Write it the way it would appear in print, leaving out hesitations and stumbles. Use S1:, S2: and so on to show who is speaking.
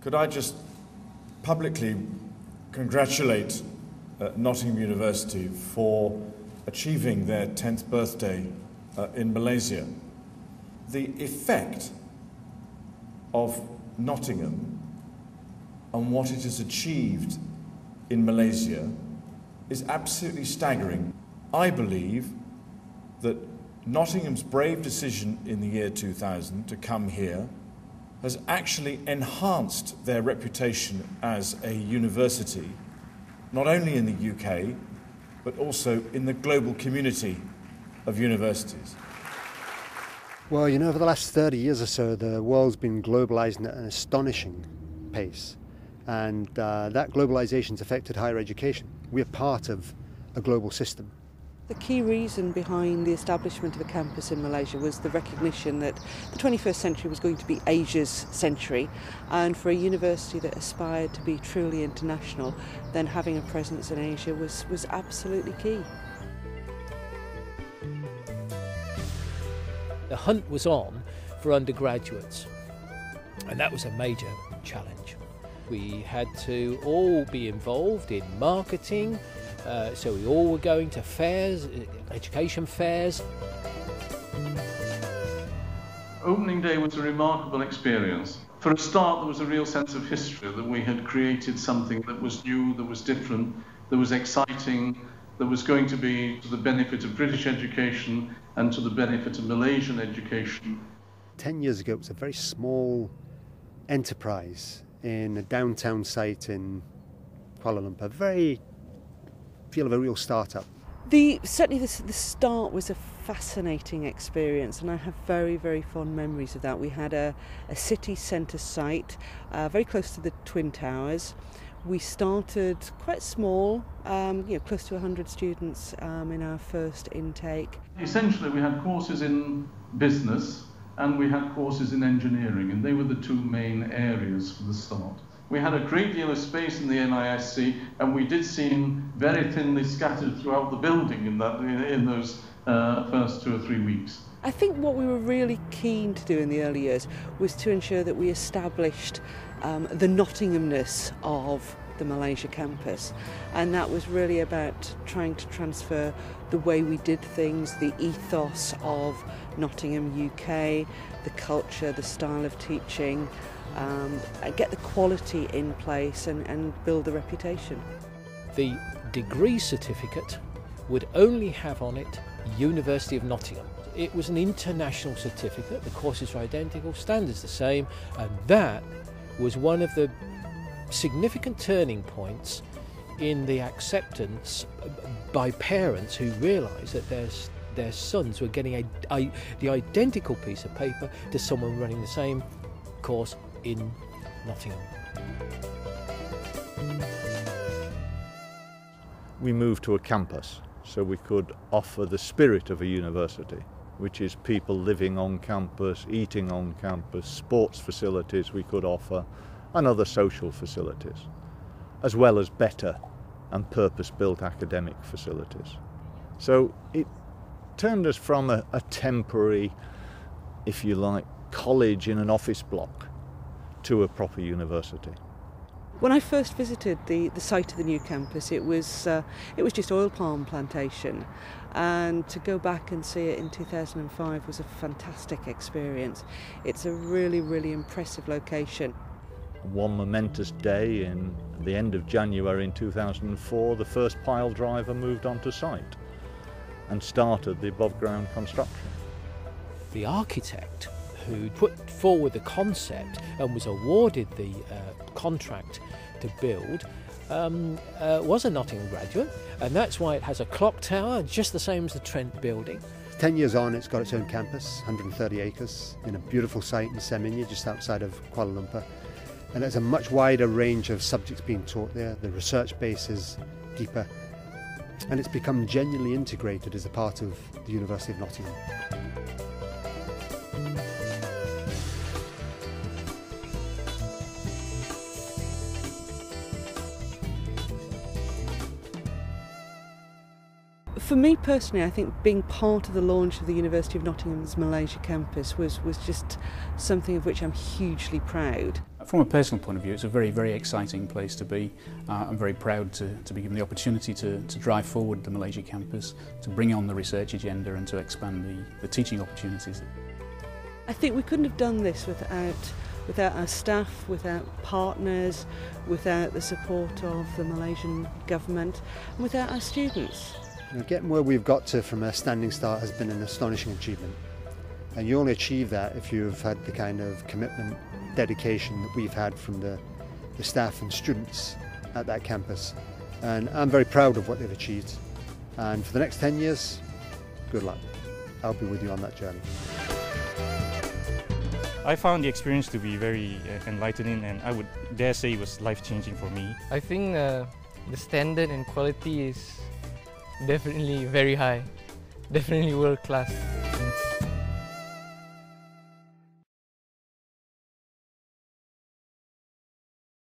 S1: Could I just publicly congratulate Nottingham University for achieving their 10th birthday in Malaysia. The effect of Nottingham and what it has achieved in Malaysia is absolutely staggering. I believe that Nottingham's brave decision in the year 2000 to come here has actually enhanced their reputation as a university, not only in the UK, but also in the global community of universities.
S2: Well, you know, over the last 30 years or so, the world's been globalising at an astonishing pace. And that globalisation's affected higher education. We're part of a global system.
S3: The key reason behind the establishment of a campus in Malaysia was the recognition that the 21st century was going to be Asia's century, and for a university that aspired to be truly international, then having a presence in Asia was absolutely key.
S4: The hunt was on for undergraduates, and that was a major challenge. We had to all be involved in marketing, so we all were going to fairs, education fairs.
S5: Opening day was a remarkable experience. For a start, there was a real sense of history, that we had created something that was new, that was different, that was exciting, that was going to be to the benefit of British education and to the benefit of Malaysian education.
S2: 10 years ago, it was a very small enterprise in a downtown site in Kuala Lumpur. Feel of a real start-up.
S3: Certainly the start was a fascinating experience, and I have very, very fond memories of that. We had a city centre site very close to the Twin Towers. We started quite small, close to 100 students in our first intake.
S5: Essentially, we had courses in business and we had courses in engineering, and they were the two main areas for the start. We had a great deal of space in the NISC, and we did seem very thinly scattered throughout the building in those first 2 or 3 weeks.
S3: I think what we were really keen to do in the early years was to ensure that we established the Nottinghamness of the Malaysia campus, and that was really about trying to transfer the way we did things, the ethos of Nottingham, UK, the culture, the style of teaching, get the quality in place and build the reputation.
S4: The degree certificate would only have on it University of Nottingham. It was an international certificate, the courses were identical, standards the same, and that was one of the significant turning points in the acceptance by parents who realised that their sons were getting the identical piece of paper to someone running the same course in Nottingham.
S6: We moved to a campus so we could offer the spirit of a university, which is people living on campus, eating on campus, sports facilities we could offer, and other social facilities, as well as better and purpose-built academic facilities. So it turned us from a temporary, if you like, college in an office block to a proper university.
S3: When I first visited the site of the new campus, it was just oil palm plantation, and to go back and see it in 2005 was a fantastic experience. It's a really, really impressive location.
S6: One momentous day in the end of January in 2004, the first pile driver moved onto site and started the above ground construction.
S4: The architect who put forward the concept and was awarded the contract to build was a Nottingham graduate, and that's why it has a clock tower just the same as the Trent building.
S2: 10 years on, it's got its own campus, 130 acres, in a beautiful site in Seminyak, just outside of Kuala Lumpur. And there's a much wider range of subjects being taught there. The research base is deeper, and it's become genuinely integrated as a part of the University of Nottingham.
S3: For me personally, I think being part of the launch of the University of Nottingham's Malaysia campus was just something of which I'm hugely proud.
S7: From a personal point of view, it's a very, very exciting place to be. I'm very proud to be given the opportunity to drive forward the Malaysia campus, to bring on the research agenda and to expand the teaching opportunities.
S3: I think we couldn't have done this without our staff, without partners, without the support of the Malaysian government, and without our students.
S2: Getting where we've got to from a standing start has been an astonishing achievement. And you only achieve that if you've had the kind of commitment, dedication that we've had from the staff and students at that campus. And I'm very proud of what they've achieved. And for the next 10 years, good luck. I'll be with you on that journey.
S8: I found the experience to be very enlightening, and I would dare say it was life-changing for me.
S9: I think the standard and quality is definitely very high, definitely world-class.